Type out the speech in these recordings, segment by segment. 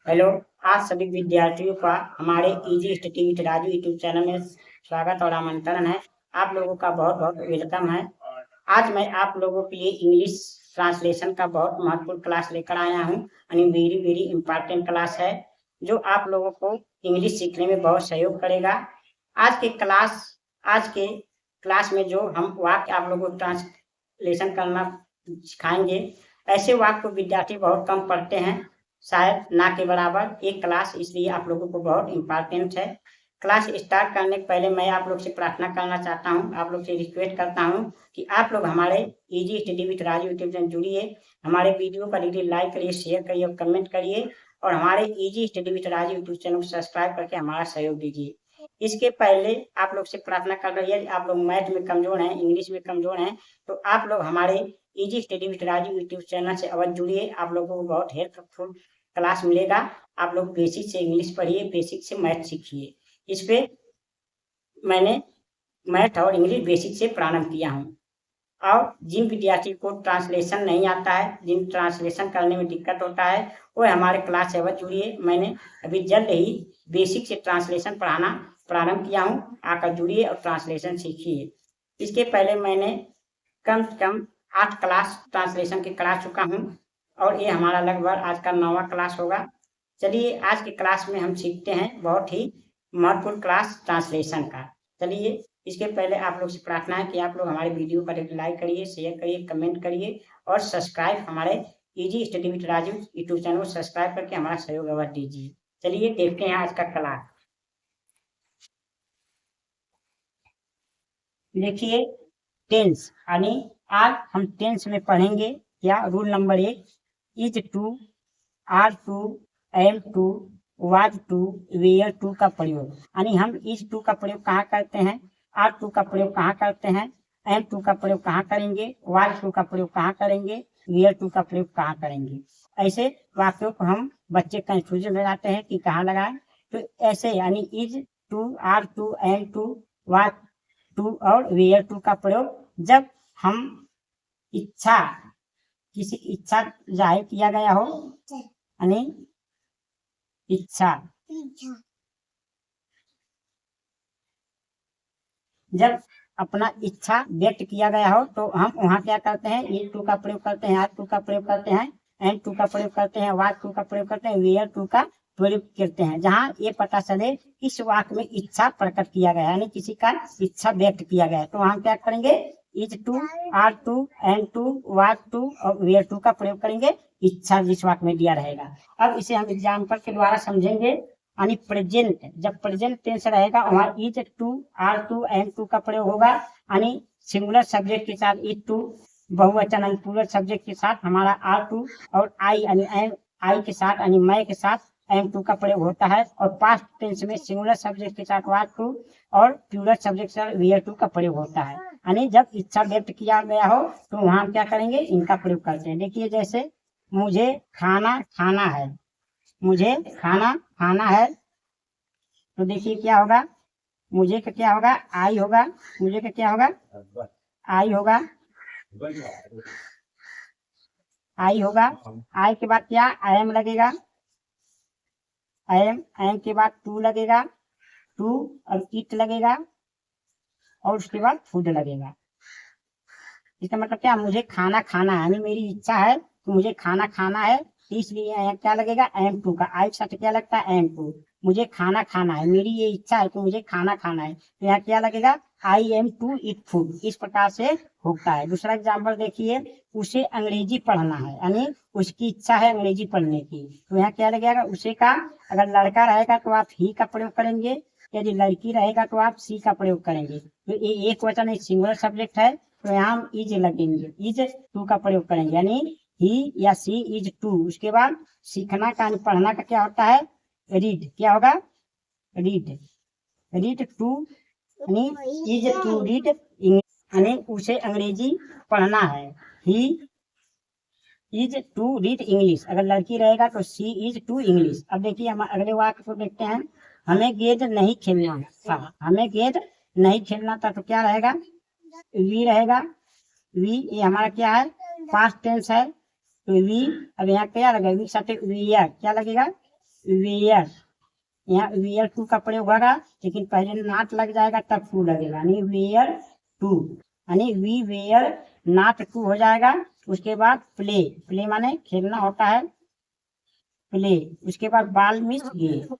Hello. आज सभी विद्यार्थियों का हमारे easy study with Raju YouTube channel में स्वागत और आमंत्रण है। आप लोगों का बहुत बहुत वेलकम है। आज मैं आप लोगों के लिए इंग्लिश ट्रांसलेशन का बहुत महत्वपूर्ण क्लास लेकर आया हूँ। वेरी वेरी इंपॉर्टेंट क्लास है जो आप लोगों को इंग्लिश सीखने में बहुत सहयोग करेगा। आज के क्लास में जो हम वाक्य आप लोगों को ट्रांसलेशन करना सिखाएंगे, ऐसे वाक्य को विद्यार्थी बहुत कम पढ़ते हैं, शायद ना के बराबर एक क्लास, इसलिए आप लोगों को बहुत इंपॉर्टेंट है। क्लास स्टार्ट करने के पहले मैं आप लोग से प्रार्थना करना चाहता हूँ, आप लोग से रिक्वेस्ट करता हूँ कि आप लोग हमारे easy study with Raju YouTube channel जुड़िए, हमारे वीडियो का डिटेल लाइक करिए, शेयर करिए और कमेंट करिए, और हमारे easy study with Raju YouTube channel को सब्सक्राइब करके हमारा सहयोग दीजिए। इसके पहले आप लोग से प्रार्थना कर रही है, आप लोग मैथ में कमजोर हैं, इंग्लिश में कमजोर हैं, तो आप लोग हमारे easy study with Raju YouTube channel से अवश्य जुड़िए। आप लोगों को बहुत हेल्पफुल क्लास मिलेगा। आप लोग बेसिक से इंग्लिश पढ़िए, बेसिक से मैथ सीखिए। इस पे मैंने मैथ और इंग्लिश बेसिक से प्रारंभ किया हूँ। और जिन विद्यार्थी को ट्रांसलेशन नहीं आता है, जिन ट्रांसलेशन करने में दिक्कत होता है, वो हमारे क्लास से अवश्य जुड़िए। मैंने अभी जल्द ही बेसिक से ट्रांसलेशन पढ़ाना प्रारंभ किया हूँ, आकर जुड़िए और ट्रांसलेशन सीखिए। इसके पहले मैंने कम से कम 8 क्लास ट्रांसलेशन के करा चुका हूँ और ये हमारा लगभग आज का 9वां क्लास होगा। चलिए आज के क्लास में हम सीखते हैं बहुत ही महत्वपूर्ण क्लास ट्रांसलेशन का। चलिए, इसके पहले आप लोग से प्रार्थना है कि आप लोग हमारे वीडियो पर लाइक करिए, शेयर करिए, कमेंट करिए और सब्सक्राइब हमारे easy study with Raju YouTube channel को सब्सक्राइब करके हमारा सहयोग अवश्य दीजिए। चलिए देखते हैं आज का क्लास। देखिए, टेंस यानी आज हम टेंस में पढ़ेंगे क्या। Rule number 1, is to, are to, am to, was to, were to का प्रयोग। यानी हम इज टू का प्रयोग कहाँ करते हैं, आर टू का प्रयोग कहाँ करते हैं, एम टू का प्रयोग कहाँ करेंगे, वाज टू का प्रयोग कहाँ करेंगे, वेयर टू का प्रयोग कहाँ करेंगे। ऐसे वाक्यों को हम बच्चे कंफ्यूजन हो जाते हैं कि कहाँ लगाएं। तो ऐसे यानी is to, are to, am to, was to और वेयर टू का प्रयोग जब हम इच्छा, किसी इच्छा जाहिर किया गया हो, यानी इच्छा, जब अपना इच्छा व्यक्त किया गया हो तो हम वहाँ क्या करते हैं, इज टू का प्रयोग करते हैं, आर टू का प्रयोग करते हैं, एम टू का प्रयोग करते हैं, वाज टू का प्रयोग करते हैं, वेयर टू का प्रयोग करते हैं। जहाँ ये पता चले इस वाक्य में इच्छा प्रकट किया गया है, यानी किसी का इच्छा व्यक्त किया गया है, तो हम क्या करेंगे, is to, are to, am to, was to और वेयर टू का प्रयोग करेंगे इच्छा जिस वाक्य में दिया रहेगा। अब इसे हम एग्जाम्पल के द्वारा समझेंगे। यानी प्रेजेंट, जब प्रेजेंट टेंस रहेगा वहाँ is to, are to, am to का प्रयोग होगा। यानी सिंगुलर सब्जेक्ट के साथ इज टू, बहुवचन यानी प्लूरल सब्जेक्ट के साथ हमारा आर टू, और आई यानी आई के साथ यानी मैं के साथ एम टू का प्रयोग होता है। और पास्ट टेंस में सिंगुलर सब्जेक्ट के साथ वाज टू और प्लूरल सब्जेक्ट के साथ वेयर टू का प्रयोग होता है। यानी जब इच्छा व्यक्त किया गया हो तो वहाँ क्या करेंगे, इनका प्रयोग करते हैं। देखिए, जैसे मुझे खाना खाना है, मुझे खाना खाना है, तो देखिए क्या होगा, मुझे का क्या होगा, आई होगा, मुझे का क्या होगा, आई होगा, आई होगा, आई के बाद क्या, आई एम लगेगा, आई एम के बाद टू लगेगा, टू और इट लगेगा, और उसके बाद फूड लगेगा। इसका मतलब क्या, मुझे खाना खाना है, यानी मेरी इच्छा है तो मुझे खाना खाना है, इसलिए यहाँ क्या लगेगा, एम टू का, आई के साथ क्या लगता है, एम टू। मुझे खाना खाना है, मेरी ये इच्छा है तो मुझे खाना खाना है, तो यहाँ क्या लगेगा, I am to eat food. इस प्रकार से होता है। दूसरा एग्जाम्पल देखिए, उसे अंग्रेजी पढ़ना है, यानी उसकी इच्छा है अंग्रेजी पढ़ने की, तो यहाँ क्या लगेगा, उसे का। अगर लड़का रहेगा तो आप ही का प्रयोग करेंगे, यदि लड़की रहेगा तो आप सी का प्रयोग करेंगे। तो ये एक वचन एक सिंगुलर सब्जेक्ट है, तो यहाँ हम इज लगेंगे, इज टू का प्रयोग करेंगे, यानी ही या सी इज टू। उसके बाद सीखना का पढ़ना का क्या होता है, रीड, क्या होगा, रीड, रीड टू, यानी इज टू रीड इंग्लिश, यानी उसे अंग्रेजी पढ़ना है। He is to read English, अगर लड़की रहेगा तो सी इज टू इंग्लिश। अब देखिए हम अगले वाक्य को देखते हैं, हमें गेंद नहीं खेलना था, हमें गेंद नहीं खेलना था, तो क्या रहेगा, वी रहेगा, वी ये हमारा क्या है, पास्ट टेंस है, तो वी। अब यहाँ क्या लगेगा, वी साथ वी क्या लगेगा, वेयर, यहाँ वेयर टू का प्रयोग होगा, लेकिन पहले नॉट लग जाएगा तब टू लगेगा, यानी वेयर टू, यानी वी वेयर नॉट टू हो जाएगा। उसके बाद प्ले, प्ले माने खेलना होता है, प्ले। उसके बाद बॉल मिस गेम,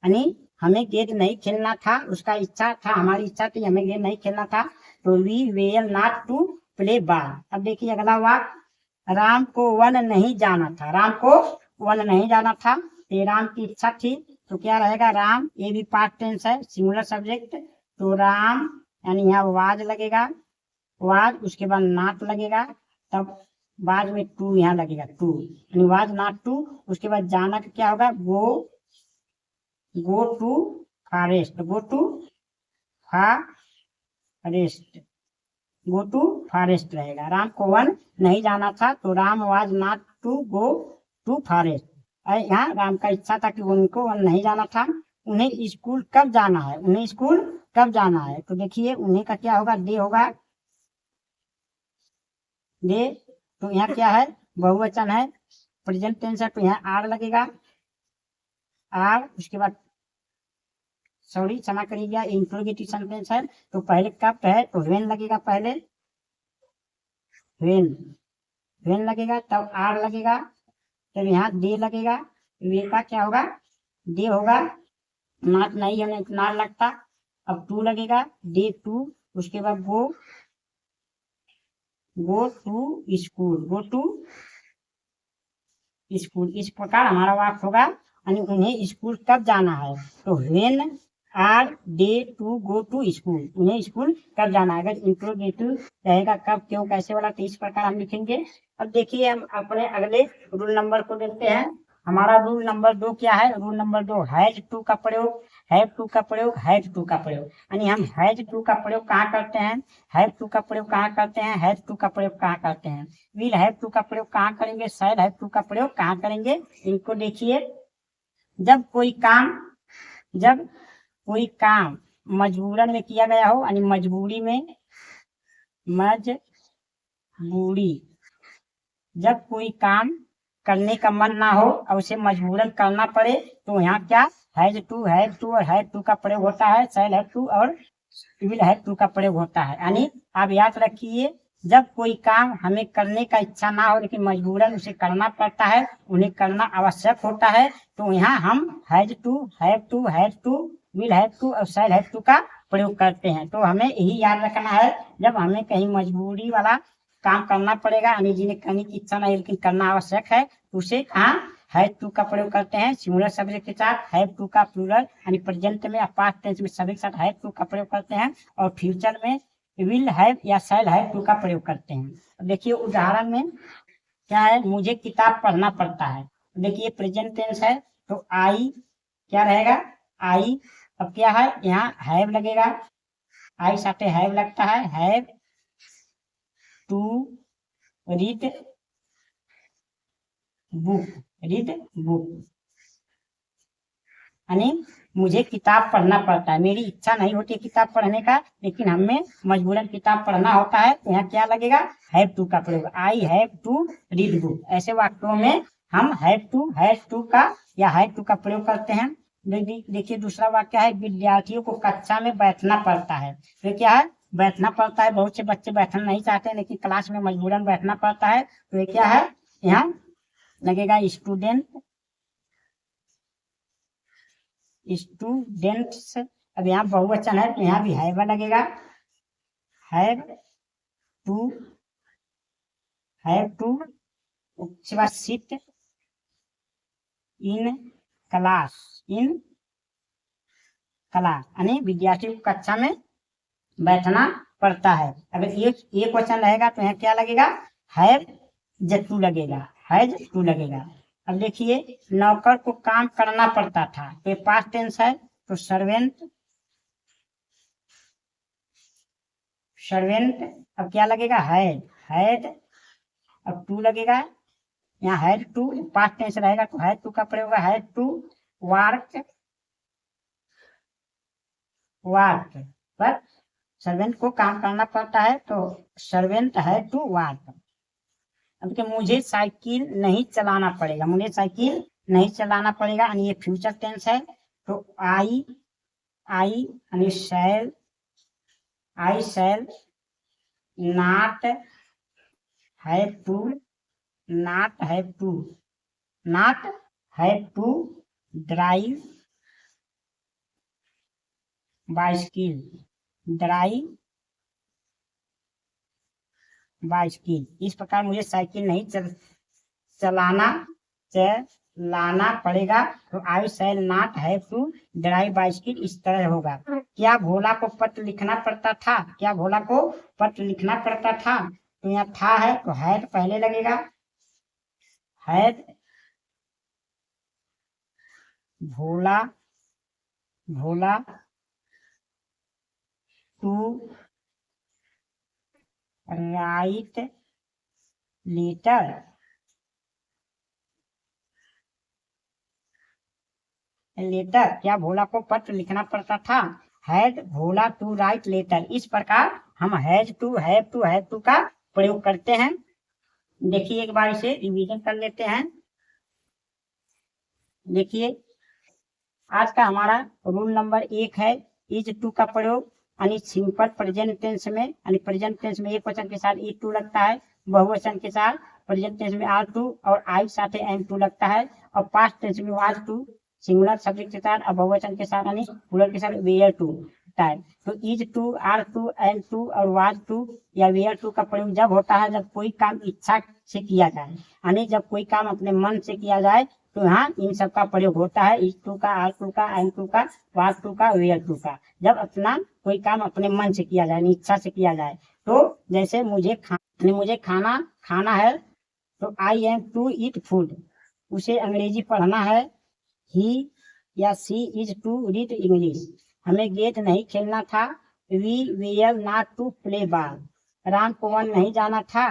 यानी हमें गेंद नहीं खेलना था, उसका इच्छा था, हमारी इच्छा थी हमें गेंद नहीं खेलना था, तो we were not to play ball. अब देखिए अगला वाक्य, राम को वन नहीं जाना था, राम को वन नहीं जाना था, ये राम की इच्छा थी, तो क्या रहेगा राम, ये भी पास्ट टेंस है, सिंगुलर सब्जेक्ट, तो राम यानी यहाँ वाज लगेगा, वाज, उसके बाद नॉट लगेगा, तब बाद में टू यहाँ लगेगा, टू यानी वाज नॉट टू। उसके बाद जाना का क्या होगा, go to forest, go to forest, go to forest रहेगा। राम को वन नहीं जाना था, तो Ram was not to go to forest. यहाँ राम का इच्छा था कि उनको वन नहीं जाना था। उन्हें स्कूल कब जाना है, उन्हें स्कूल कब जाना है, तो देखिए उन्हें का क्या होगा, डे होगा, डे, तो यहाँ क्या है, बहुवचन है, प्रेजेंट टेंस है, तो यहाँ आर लगेगा, आर। उसके बाद सॉरी क्षमा करिएगा, इंट्रोगेटिव सेंटेंस है, तो पहले कब है, तो व्हेन लगेगा, पहले व्हेन लगेगा, तब आर लगेगा, तब यहाँ डे लगेगा, वे का क्या होगा, डे होगा, नॉट नहीं होने नॉट लगता, अब टू लगेगा, डे टू। उसके बाद go to school, go to school, इस प्रकार हमारा वाक्य होगा, यानी उन्हें स्कूल कब जाना है, तो when are they to go to school, उन्हें स्कूल कब जाना है। अगर इंट्रोगेटिव रहेगा कब क्यों कैसे वाला, तो इस प्रकार हम लिखेंगे। अब देखिए हम अपने अगले रूल नंबर को देखते हैं। हमारा रूल नंबर 2 क्या है, रूल नंबर 2 हैज टू का प्रयोग, हैव टू का प्रयोग, हैज टू का प्रयोग, यानी हम हैज टू का प्रयोग कहाँ करते हैं, हैव टू का प्रयोग कहाँ करते हैं, हैज टू का प्रयोग कहाँ करते हैं, विल हैव टू का प्रयोग कहाँ करेंगे, शैल हैव टू का प्रयोग कहाँ करेंगे। इनको देखिए, जब कोई काम मजबूरन में किया गया हो, यानी मजबूरी में, मजबूरी, जब कोई काम करने का मन ना हो और उसे मजबूरन करना पड़े, तो यहाँ क्या हैज टू और हैव टू का प्रयोग होता है, शैल हैव टू और विल हैव टू का प्रयोग होता है। यानी आप याद रखिए, जब कोई काम हमें करने का इच्छा ना हो लेकिन मजबूरन उसे करना पड़ता है, उन्हें करना आवश्यक होता है, तो यहाँ हम has to, have to, will have to और शैल हैव टू का प्रयोग करते हैं। तो हमें यही याद रखना है, जब हमें कहीं मजबूरी वाला काम करना पड़ेगा, यानी जिन्हें करने की इच्छा नहीं लेकिन करना आवश्यक है, तो उसे कहाँ हैव टू का प्रयोग करते हैं, सिंगुलर सब्जेक्ट के साथ, हैव टू का प्लूरल यानी प्रेजेंट में या पास्ट टेंस में सभी के साथ हैव टू का प्रयोग करते हैं, और फ्यूचर में विल हैव या शैल हैव टू का प्रयोग करते हैं। देखिए उदाहरण में क्या है, मुझे किताब पढ़ना पड़ता है, देखिए प्रेजेंट टेंस है, तो आई क्या रहेगा, आई। अब क्या है, यहाँ हैव लगेगा, आई साथे हैव लगता है, हैव टू रीड बुक, यानी मुझे किताब पढ़ना पड़ता है, मेरी इच्छा नहीं होती किताब पढ़ने का लेकिन हमें मजबूरन किताब पढ़ना होता है, तो यहाँ क्या लगेगा, हैव टू का प्रयोग, I have to read book. ऐसे वाक्यों में हम हैव टू का या हैव टू का प्रयोग करते हैं। देखिए दूसरा वाक्य है, विद्यार्थियों को कक्षा में बैठना पड़ता है, तो क्या है, बैठना पड़ता है, बहुत से बच्चे बैठना नहीं चाहते लेकिन क्लास में मजबूरन बैठना पड़ता है, तो ये क्या है, यहाँ लगेगा स्टूडेंट्स। अब यहाँ बहुवचन है तो यहाँ भी हैव लगेगा, हैव टू, उसके बाद सिट इन क्लास, यानी विद्यार्थी को कक्षा में बैठना पड़ता है। अगर एक वचन रहेगा तो यहाँ क्या लगेगा, हैव टू लगेगा, हैज टू लगेगा। अब देखिए नौकर को काम करना पड़ता था, तो ये पास्ट टेंस है, तो सर्वेंट, अब क्या लगेगा, हैड, अब टू लगेगा, यहाँ हैड टू, पास्ट टेंस रहेगा तो हैड टू का प्रयोग होगा, हैड टू वर्क, पर सर्वेंट को काम करना पड़ता है, तो सर्वेंट हैड टू वर्क। अब कि मुझे साइकिल नहीं चलाना पड़ेगा, मुझे साइकिल नहीं चलाना पड़ेगा, यानी ये फ्यूचर टेंस है। तो आई यानी shall, I shall not have to, not have to, not have to drive bicycle, drive bicycle. इस प्रकार मुझे साइकिल नहीं चलाना पड़ेगा। तो I shall not have to drive bicycle इस तरह होगा। क्या भोला को पत्र लिखना पड़ता था? क्या भोला को पत्र लिखना पड़ता था? तो यहाँ था है तो हैड पहले लगेगा, had Bhola to write letter, क्या भोला को पत्र लिखना पड़ता था? Had Bhola to write letter. इस प्रकार हम has to, have to, have to का प्रयोग करते हैं। देखिए एक बार इसे रिवीजन कर लेते हैं। देखिए आज का हमारा रूल नंबर 1 है इज टू का प्रयोग, यानी सिंपल प्रेजेंट टेंस में, यानी प्रेजेंट टेंस में एक वचन के साथ ई टू लगता है, बहुवचन के साथ प्रेजेंट टेंस में आर टू और आई साथ एम टू लगता है, और पास्ट टेंस में वाज टू सिंगुलर सब्जेक्ट के साथ और बहुवचन के साथ यानी प्लूरल के साथ वेयर टू होता है। तो is to, are to, am to और वाज टू या वेयर टू का प्रयोग जब होता है जब कोई काम इच्छा से किया जाए, यानी जब कोई काम अपने मन से किया जाए तो यहाँ इन सब का प्रयोग होता है, इज टू का, आर टू का, एम टू का, वाज टू का, वेयर टू का। जब अपना कोई काम अपने मन से किया जाए, इच्छा से किया जाए। तो जैसे मुझे खाना है तो I am to eat food, उसे अंग्रेजी पढ़ना है, ही या she is to read English. हमें गेट नहीं खेलना था, we were not to play ball. Ram को वन नहीं जाना था,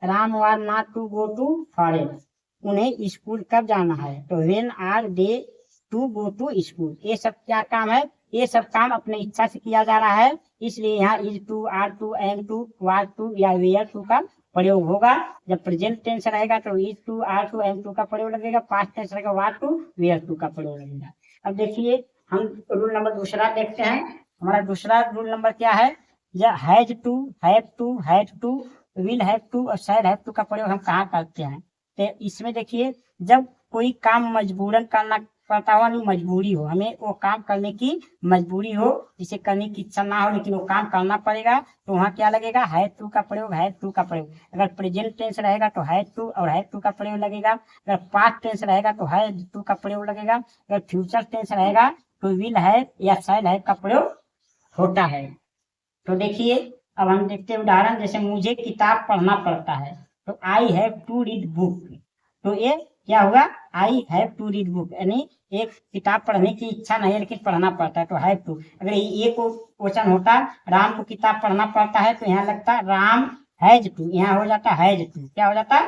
Ram was not to go to forest. उन्हें स्कूल कब जाना है, तो when are they to go to school. ये सब क्या काम है? ये सब काम अपने इच्छा से किया जा रहा है, इसलिए यहाँ is to, are to, am to, was to या वेयर टू का प्रयोग होगा। जब प्रेजेंट टेंस रहेगा तो is to, are to, am to का प्रयोग लगेगा, पास्ट टेंस रहेगा वाज टू, वेयर टू का प्रयोग लगेगा। अब देखिए हम रूल नंबर दूसरा देखते हैं। हमारा दूसरा रूल नंबर क्या है? Has to, have to, had to, will have to और शैल हैव टू का प्रयोग हम कहाँ करते हैं? तो इसमें देखिए जब कोई काम मजबूरन करना पड़ता हो, नहीं मजबूरी हो, हमें वो काम करने की मजबूरी हो, जिसे करने की इच्छा ना हो लेकिन वो काम करना पड़ेगा, तो वहाँ क्या लगेगा? हैड टू का प्रयोग, हैड टू का प्रयोग। अगर प्रेजेंट टेंस रहेगा तो हैड टू और हैड टू का प्रयोग लगेगा, अगर पास्ट टेंस रहेगा तो हैड टू का प्रयोग लगेगा, अगर फ्यूचर टेंस रहेगा तो विल हैव या शैल हैव का प्रयोग होता है। तो देखिए अब हम देखते हैं उदाहरण, जैसे मुझे किताब पढ़ना पड़ता है तो I have to read book. तो ये क्या हुआ? I have to read book, यानी एक किताब पढ़ने की इच्छा नहीं है लेकिन पढ़ना पड़ता है तो हैव टू। अगर ये को क्वेश्चन होता राम को किताब पढ़ना पड़ता है तो यहाँ लगता राम हैज टू, यहाँ हो जाता हैज टू। क्या हो जाता?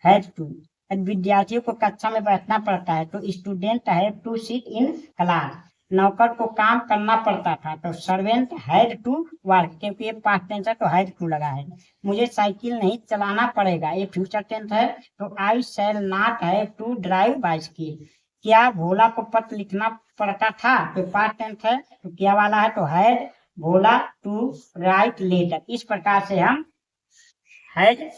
Has to. विद्यार्थियों को कक्षा में बैठना पड़ता है तो student have to sit in class. नौकर को काम करना पड़ता था तो सर्वेंट हैड टू वर्क, क्योंकि ये पास्ट टेंस है तो हैड टू लगा है। मुझे साइकिल नहीं चलाना पड़ेगा, ये फ्यूचर टेंस है तो I shall not have to drive bicycle. क्या भोला को पत्र लिखना पड़ता था? तो पास्ट टेंस है तो क्या वाला है तो had Bhola to write letter. इस प्रकार से हम हैड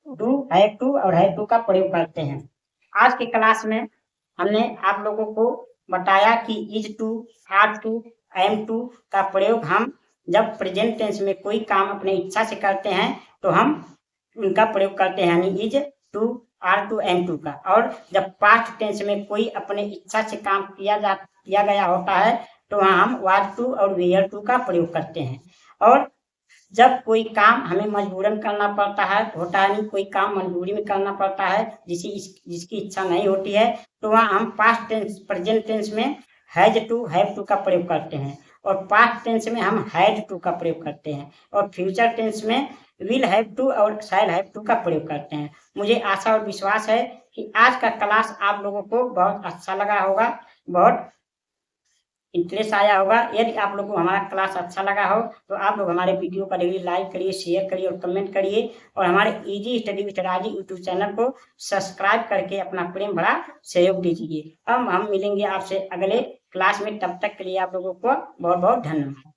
टू, हैव टू और हैड टू का प्रयोग करते हैं। आज की क्लास में हमने आप लोगों को बताया कि is to, are to, am to का प्रयोग हम जब प्रेजेंट टेंस में कोई काम अपने इच्छा से करते हैं तो हम उनका प्रयोग करते हैं, यानी is to, are to, am to का। और जब पास्ट टेंस में कोई अपने इच्छा से काम किया गया होता है तो वहाँ हम वाज टू और वेयर टू का प्रयोग करते हैं। और जब कोई काम हमें मजबूरन करना पड़ता है, होता है नहीं, कोई काम मजबूरी में करना पड़ता है जिसकी इच्छा नहीं होती है, तो वहाँ हम पास्ट टेंस, प्रेजेंट टेंस में हैज टू, हैव टू का प्रयोग करते हैं, और पास्ट टेंस में हम हैड टू का प्रयोग करते हैं, और फ्यूचर टेंस में विल हैव टू और शैल हैव टू का प्रयोग करते हैं। मुझे आशा और विश्वास है कि आज का क्लास आप लोगों को बहुत अच्छा लगा होगा, बहुत इंटरेस्ट आया होगा। यदि आप लोग को हमारा क्लास अच्छा लगा हो तो आप लोग हमारे वीडियो को डेली लाइक करिए, शेयर करिए और कमेंट करिए, और हमारे इजी स्टडी विद राजी यूट्यूब चैनल को सब्सक्राइब करके अपना प्रेम भरा सहयोग दीजिए। अब हम मिलेंगे आपसे अगले क्लास में, तब तक के लिए आप लोगों को बहुत बहुत धन्यवाद।